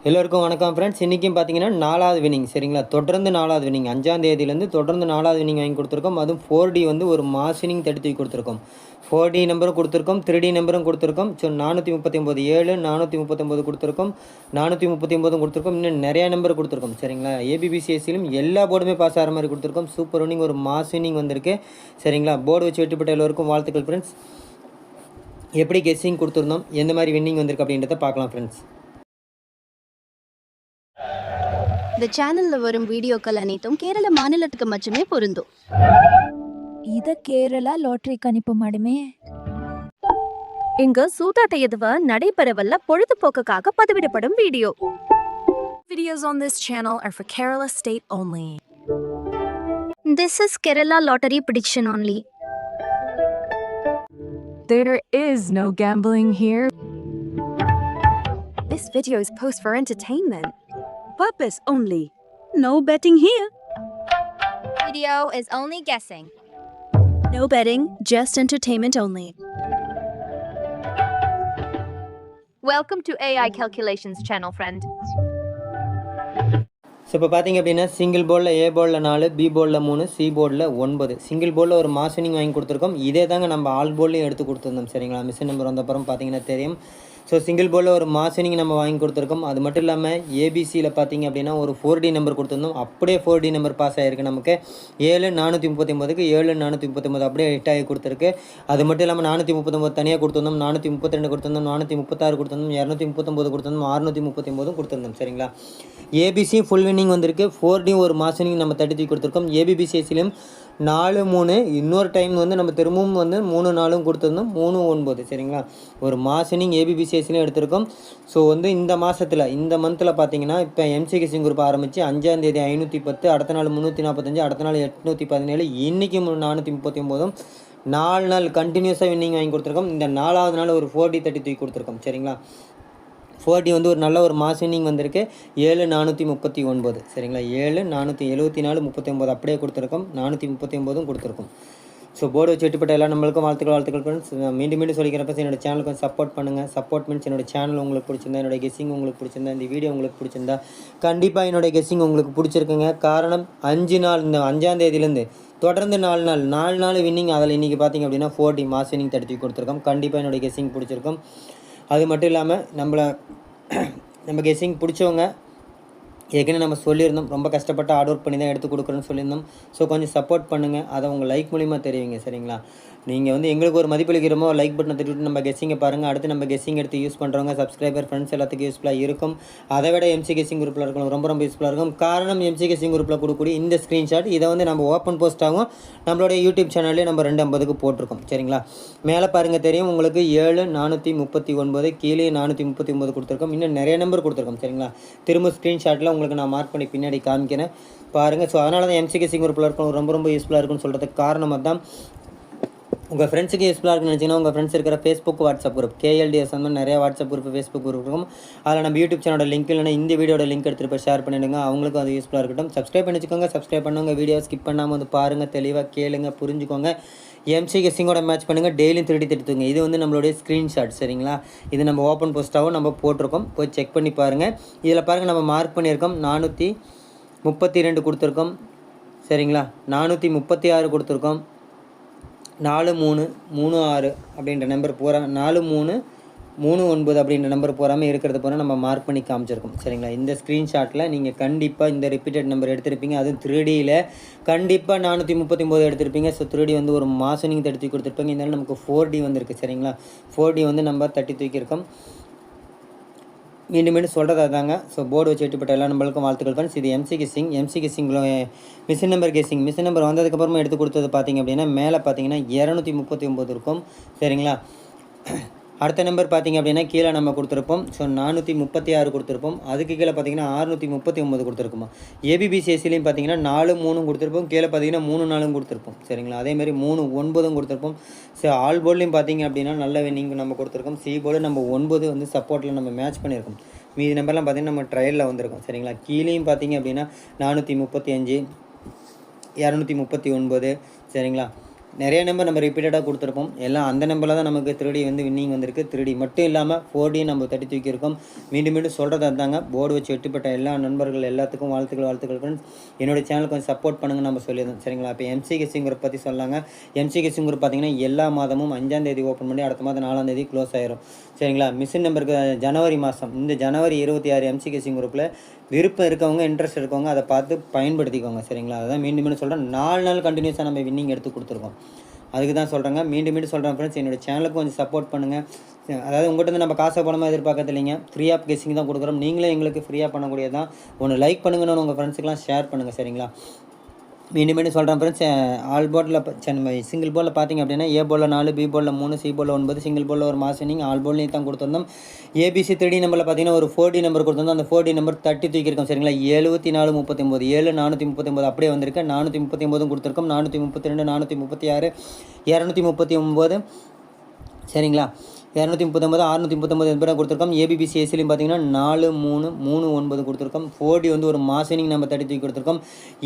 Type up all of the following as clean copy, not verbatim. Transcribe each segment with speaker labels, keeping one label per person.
Speaker 1: எல்லோருக்கும் வணக்கம் ஃப்ரெண்ட்ஸ். இன்றைக்கும் பார்த்தீங்கன்னா 4வது வின்னிங் சரிங்களா. தொடர்ந்து 4வது வின்னிங் 5ஆம் தேதியிலேருந்து தொடர்ந்து 4வது வின்னிங் வாங்கி கொடுத்துருக்கோம். அதுவும் 4D வந்து ஒரு மாஸ் வின்னிங் தடுத்து கொடுத்துருக்கோம். 4D நம்பரும் கொடுத்துருக்கோம், 3D நம்பரும் கொடுத்துருக்கோம். ஸோ 439 7 439 கொடுத்துருக்கோம், 439 கொடுத்துருக்கோம். இன்னும் நிறையா நம்பர் கொடுத்துருக்கோம் சரிங்களா. ஏபிபிசிஎஸ்சிலும் எல்லா போர்டுமே பாஸ் ஆகிற மாதிரி கொடுத்துருக்கோம். சூப்பர் வின்னிங், ஒரு மாஸ் வின்னிங் வந்திருக்கு சரிங்களா. போர்டு வச்சு வெற்றி பெற்ற எல்லோருக்கும் வாழ்த்துக்கள் ஃப்ரெண்ட்ஸ். எப்படி கெஸ்ஸிங் கொடுத்துருந்தோம், எந்த மாதிரி வின்னிங் வந்திருக்கு அப்படின்றத பார்க்கலாம் ஃப்ரெண்ட்ஸ்.
Speaker 2: இந்த சேனல்ல வரும் வீடியோக்கள் அனைத்தும் கேரள மாநிலத்துக்கு மட்டுமே பொருந்தும்.
Speaker 3: இத கேரளா லாட்டரி கணிப்பு மாடுமே.
Speaker 2: இங்க சூதாட்ட எதுவ நடைபெறவல்ல பொழுதுபோக்குக்காக பதிவிடப்படும் video.
Speaker 3: Videos on this channel are for Kerala state only.
Speaker 2: This is Kerala lottery prediction only.
Speaker 3: There is no gambling here. This video is post for entertainment purpose only. No betting here.
Speaker 2: Video is only guessing.
Speaker 3: No betting, just entertainment only.
Speaker 2: Welcome to AI calculations channel, friend.
Speaker 1: So இப்போ பார்த்தீங்க அப்படின்னா single போர்டில் ஏ போர்டில் 4, B போர்டில் 3, C போர்டில் 9. Single போர்டில் ஒரு mass winning வாங்கி கொடுத்துருக்கோம். இதே தாங்க நம்ம ஆல் போர்ட்லையும் எடுத்து கொடுத்துருந்தோம் சரிங்களா. மிஷின் நம்பர் வந்தப்புறம் பார்த்தீங்கன்னா தெரியும். ஸோ சிங்கிள் போர்டில் ஒரு மாஸ் வின்னிங் நம்ம வாங்கி கொடுத்துருக்கோம். அது மட்டும் இல்லாமல் ஏபிசியில் பார்த்தீங்க அப்படின்னா ஒரு 4D நம்பர் கொடுத்துருந்தோம். அப்படியே 4D நம்பர் பாஸ் ஆகிருக்கு நமக்கு. 7 439க்கு 7 439 அப்படியே ஹிட் ஆகி கொடுத்துருக்கு. அது மட்டும் இல்லாமல் 439 தனியாக கொடுத்துருந்தோம், 432 கொடுத்துருந்தோம், 436 கொடுத்துருந்தோம், 239 கொடுத்துருந்தோம், 639 கொடுத்துருந்தோம் சரிங்களா. ஏபிசி ஃபுல் வின்னிங் வந்திருக்கு. 4D ஒரு மாஸ் வின்னிங் நம்ம தட்டி கொடுத்துருக்கோம். ஏபிபிசிஎஸ்சிலையும் 4 3 இன்னொரு டைம் வந்து நம்ம திரும்பவும் வந்து 3 4 கொடுத்துருந்தோம், 3 9 சரிங்களா. ஒரு மாஸ் வின்னிங் ஏபிபிசிஎஸ்சிலையும் எடுத்திருக்கோம். ஸோ வந்து இந்த மாதத்தில் இந்த மந்தில் பார்த்தீங்கன்னா இப்போ எம்சிகிசிங் குரூப் ஆரம்பித்து 5ஆம் தேதி 510, அடுத்த நாள் 345, அடுத்த நாள் 817, இன்றைக்கி 439, 4 நாள் கண்டினியூஸாக வின்னிங் வாங்கி கொடுத்துருக்கோம். இந்த 4வது நாள் ஒரு 4D தட்டி தூக்கி கொடுத்துருக்கோம் சரிங்களா. 4D வந்து ஒரு நல்ல ஒரு மாஸ் வின்னிங் வந்திருக்கு. 7 439 சரிங்களா. 7 474 39 அப்படியே கொடுத்துருக்கோம், 439 கொடுத்துருக்கோம். ஸோ போர்டு வச்சு வெட்டிப்பட்ட எல்லா நம்மளுக்கும் வாழ்த்துக்கள் ஃப்ரெண்ட்ஸ். மீண்டும் சொல்லிக்கிறப்ப என்னோடய சேனலுக்கு கொஞ்சம் சப்போர்ட் பண்ணுங்கள். சப்போர்ட் மீன்ஸ் என்னோடய சேனல் உங்களுக்கு பிடிச்சிருந்தா, என்னோடய கெஸ்ஸிங் உங்களுக்கு பிடிச்சிருந்தா, இந்த வீடியோ உங்களுக்கு பிடிச்சிருந்தா கண்டிப்பாக என்னோடய கெஸ்ஸிங் உங்களுக்கு பிடிச்சிருக்குங்க. காரணம் 5 நாள், இந்த 5ஆம் தேதியிலேருந்து தொடர்ந்து 4 நாள் வின்னிங். அதில் இன்றைக்கி பார்த்திங்க அப்படின்னா 4D மாஸ் வின்னிங் தடுத்து கொடுத்துருக்கோம். கண்டிப்பாக என்னோடய கெஸ்ஸிங் பிடிச்சிருக்கும். அது மட்டும் இல்லாமல் நம்ம கெஸ்ஸிங் பிடிச்சவங்க ஏற்கனவே நம்ம சொல்லியிருந்தோம், ரொம்ப கஷ்டப்பட்டு ஹார்ட் ஒர்க் பண்ணி தான் எடுத்து கொடுக்குறோன்னு சொல்லியிருந்தோம். ஸோ கொஞ்சம் சப்போர்ட் பண்ணுங்கள். அதை உங்கள் லைக் மூலிமா தெரிவிங்க சரிங்களா. நீங்கள் வந்து எங்களுக்கு ஒரு மதிப்பளிக்கிறோமோ லைக் பட்டனை தட்டிவிட்டு நம்ம கெஸ்ஸிங்கை பாருங்கள். அடுத்து நம்ம கெஸ்ஸிங் எடுத்து யூஸ் பண்ணுறவங்க சப்ஸ்கிரைபர் ஃப்ரெண்ட்ஸ் எல்லாத்துக்கும் யூஸ்ஃபுல்லாக இருக்கும். அதை விட எம்சி கெஸ்ஸிங் குரூப்பில் இருக்கணும் ரொம்ப யூஸ்ஃபுல்லாக இருக்கும். காரணம் எம்சி கெஸ்ஸிங் குரூப்பில் கொடுக்கக்கூடிய இந்த ஸ்க்ரீன்ஷாட் இதை வந்து நம்ம ஓப்பன் போஸ்ட் ஆகும் நம்மளுடைய யூடியூப் சேனல்லே நம்ம 250க்கு போட்டிருக்கோம் சரிங்களா. மேலே பாருங்கள் தெரியும் உங்களுக்கு. 7 439 கீழே 439 கொடுத்துருக்கோம். இன்னும் நிறைய நம்பர் கொடுத்துருக்கோம் சரிங்களா. திரும்ப ஸ்க்ரீன்ஷாட்டில் உங்களுக்கு நான் மார்க் பண்ணி பின்னாடி காமிக்கிறேன் பாருங்கள். ஸோ அதனால தான் எம்சி கெஸ்ஸிங் குரூப்பில் இருக்கணும் ரொம்ப யூஸ்ஃபுல்லாக இருக்குன்னு சொல்கிறதுக்கு காரணமாக தான். உங்கள் ஃப்ரெண்ட்ஸுக்கு யூஸ்ஃபுல்லாக இருக்குன்னு நினச்சிங்கன்னா உங்கள் ஃப்ரெண்ட்ஸ் இருக்கிற ஃபேஸ்புக் வாட்ஸ்அப் குரூப் KLDS அந்த மாதிரி நிறைய வாட்ஸ்அப் குரூப் ஃபேஸ்புக் குரூப் இருக்கும். அதில் நம்ம யூடியூப் சேனலோட லிங்க் இல்லைனா இந்த வீடியோட லிங்க் எடுத்துகிட்டு போய் ஷேர் பண்ணிவிடுங்க. அவங்களுக்கும் அது யூஸ்ஃபுல்லாக இருக்கட்டும். சப்ஸ்கிரைப் பண்ணி வச்சுக்கோங்க. சப்ஸ்கிரைப் பண்ணுங்க. வீடியோ ஸ்கிப் பண்ணாமல் வந்து பாருங்கள், தெளிவாக கேளுங்க, புரிஞ்சுக்கோங்க. எம்சி கெஸ்ஸிங்கோட மேட்ச் பண்ணுங்கள். டெய்லியும் 3D தட்டுங்க. இது வந்து நம்மளுடைய ஸ்க்ரீன்ஷாட் சரிங்களா. இது நம்ம ஓப்பன் போஸ்ட்டாகவும் நம்ம போட்டிருக்கோம், போய் செக் பண்ணி பாருங்கள். இதில் பாருங்கள் நம்ம மார்க் பண்ணியிருக்கோம். 432 கொடுத்துருக்கோம் சரிங்களா. 436 கொடுத்துருக்கோம். 4 3 3 6 அப்படின்ற நம்பர் பூரா 4 3 3 9 அப்படின்ற நம்பர் பூராமல் இருக்கிறது பூரா நம்ம மார்க் பண்ணி காமிச்சிருக்கோம் சரிங்களா. இந்த ஸ்க்ரீன்ஷாட்டில் நீங்கள் கண்டிப்பாக இந்த ரிப்பீட்டட் நம்பர் எடுத்திருப்பீங்க. அதுவும் 3Dயில் கண்டிப்பாக 439 எடுத்திருப்பீங்க. ஸோ 3D வந்து ஒரு மாதம் நீங்கள் தட்டி கொடுத்துருப்பீங்க. இருந்தாலும் நமக்கு 4D வந்திருக்கு சரிங்களா. 4D வந்து நம்ம தட்டி தூக்கியிருக்கோம். மீண்டும் சொல்கிறது அதாங்க. ஸோ போர்டு வச்சு வெட்டிப்பட்ட எல்லா நம்மளுக்கும் வாழ்த்துக்கள் ஃப்ரெண்ட்ஸ். இது எம்சி கெஸ்ஸிங்கில் மிஷின் நம்பர் வந்ததுக்கப்புறமா எடுத்து கொடுத்தது பார்த்திங்க அப்படின்னா மேலே பார்த்தீங்கன்னா 239 இருக்கும் சரிங்களா. அடுத்த நம்பர் பார்த்திங்க அப்படின்னா கீழே நம்ம கொடுத்துருப்போம். ஸோ 436 கொடுத்துருப்போம். அதுக்கு கீழே பார்த்தீங்கன்னா 639 கொடுத்துருப்போம். ஏபிபிசிஎஸ்சிலையும் பார்த்தீங்கன்னா 4 3 கொடுத்துருப்போம். கீழே பார்த்தீங்கன்னா 3 4 கொடுத்துருப்போம் சரிங்களா. அதேமாதிரி 3 9 கொடுத்துருப்போம். ஸோ ஆல் போர்ட்லையும் பார்த்தீங்க அப்படின்னா நல்ல வின்னிங் நம்ம கொடுத்துருக்கோம். சி போர்டு நம்ம 9 வந்து சப்போர்ட்டில் நம்ம மேட்ச் பண்ணியிருக்கோம். மீதி நம்பர்லாம் பார்த்திங்கன்னா நம்ம ட்ரையலில் வந்திருக்கோம் சரிங்களா. கீழேயும் பார்த்தீங்க அப்படின்னா 435 239 சரிங்களா. நிறைய நம்பர் நம்ம ரிப்பீட்டடாக கொடுத்துருப்போம். எல்லாம் அந்த நம்பரில் தான் நமக்கு 3D வந்து வின்னிங் வந்திருக்கு. 3D மட்டும் இல்லாமல் 4D நம்ம தட்டி தூக்கியிருக்கோம். மீண்டும் மீண்டும் சொல்கிறது அதுதாங்க. போர்டு வச்சு வெட்டிப்பட்ட எல்லா நண்பர்கள் எல்லாத்துக்கும் வாழ்த்துக்கள் ஃப்ரெண்ட்ஸ். என்னோடய சேனலுக்கு கொஞ்சம் சப்போர்ட் பண்ணுங்கள் நம்ம சொல்லியிருந்தோம் சரிங்களா. இப்போ எம்சி கெஸ்ஸிங் குரூப் பற்றி சொல்லாங்க. எம்சி கெஸ்ஸிங் குரூப் பார்த்திங்கன்னா எல்லா மாதமும் 5ஆம் தேதி ஓப்பன் பண்ணி அடுத்த மாதம் 4ஆம் தேதி க்ளோஸ் ஆயிரும் சரிங்களா. மிஷின் நம்பருக்கு ஜனவரி மாதம் இந்த ஜனவரி 26 எம்சி கெஸ்ஸிங் குரூப்பில் விருப்பம் இருக்கவங்க இன்ட்ரெஸ்ட் இருக்கவங்க அதை பார்த்து பயன்படுத்திக்கோங்க சரிங்களா. அதான் மீண்டும் சொல்கிறேன். 4 நாள் கண்டினியூஸாக நம்ம வின்னிங் எடுத்து கொடுத்துருக்கோம். அதுக்கு தான் சொல்கிறேங்க. மீண்டும் சொல்கிறேன் ஃப்ரெண்ட்ஸ், என்னோடய சேனலுக்கு கொஞ்சம் சப்போர்ட் பண்ணுங்கள். அதாவது உங்கள்கிட்ட நம்ம காசை பணமாக எதிர்பார்க்கறது இல்லைங்க. ஃப்ரீ ஆஃப் கெஸ்ஸிங் தான் கொடுக்குறோம். நீங்களே எங்களுக்கு ஃப்ரீயாக பண்ணக்கூடியதான். ஒன்று லைக் பண்ணுங்கன்னு உங்கள் ஃப்ரெண்ட்ஸுக்கெலாம் ஷேர் பண்ணுங்கள் சரிங்களா. மீண்டும் சொல்கிறேன் ஃப்ரெண்ட்ஸ், ஆல் போர்டில் சிங்கிள் போர்டில் பார்த்திங்க அப்படின்னா ஏ போர்டில் 4, பி போர்டில் 3, சி போர்டில் 9, சிங்கிள் போர்டில் ஒரு மாஸ் வின்னிங், ஆல் போர்ட்லேயும் தான் கொடுத்துருந்தோம். ஏபிசி 3D நம்பரில் பார்த்திங்கன்னா ஒரு 4D நம்பர் கொடுத்துருந்தோம். அந்த 4D நம்பர் தட்டி தூக்கியிருக்கோம் சரிங்களா. 7439 7439 அப்படியே வந்திருக்கு. 439 கொடுத்துருக்கோம். 432 436 239 சரிங்களா. 239 639 பேராக கொடுத்துருக்கோம். ஏபிபிசி ஏசிலையும் பார்த்தீங்கன்னா 4 3 3 9 கொடுத்துருக்கோம். 4D வந்து ஒரு மாஸ் வின்னிங் நம்ம தட்டி தூக்கி கொடுத்துருக்கோம்.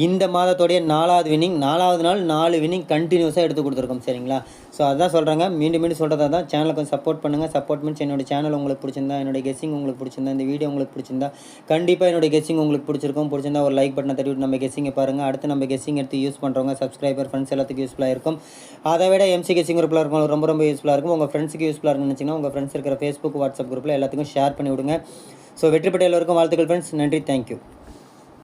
Speaker 1: இந்த மாதத்தோடைய 4வது வின்னிங், 4வது நாள் 4 வின்னிங் கண்டினியூஸாக எடுத்து கொடுத்துருக்கோம் சரிங்களா. ஸோ அதான் சொல்கிறாங்க. மீண்டும் சொல்கிறதா தான். சேனலை கொஞ்சம் சப்போர்ட் பண்ணுங்கள். சப்போர்ட் மீன்ஸ் என்னோடய சேனல் உங்களுக்கு பிடிச்சிருந்தா, என்னோடய கெஸ்ஸிங் உங்களுக்கு பிடிச்சிருந்தா, இந்த வீடியோ உங்களுக்கு பிடிச்சிருந்தா கண்டிப்பாக என்னோடய கெஸ்ஸிங் உங்களுக்கு பிடிச்சிருந்தா ஒரு லைக் பட்டனை தட்டி விட்டு நம்ம கெஸ்ஸிங்கை பாருங்கள். அடுத்து நம்ம கெஸ்ஸிங் எடுத்து யூஸ் பண்ணுறவங்க சப்ஸ்கிரைபர் ஃப்ரெண்ட்ஸ் எல்லாத்துக்கும் யூஸ்ஃபுல்லாக இருக்கும். அதை விட எம்சி கெஸ்ஸிங் குரூப்பில் இருக்கும் ரொம்ப யூஸ்ஃபுல்லாக இருக்கும். உங்கள் ஃப்ரெண்ட்ஸுக்கு யூஸ்ஃபுல்லாக இருக்குன்னு உங்கள் ஃப்ரெண்ட்ஸ் இருக்கிற ஃபேஸ்புக் வாட்ஸ்அப் குரூப்பில் எல்லாத்துக்கும் ஷேர் பண்ணி விடுங்க. ஸோ வெற்றி பெற்ற எல்லோருக்கும் வாழ்த்துக்கள் ஃப்ரெண்ட்ஸ். நன்றி, தேங்க்யூ.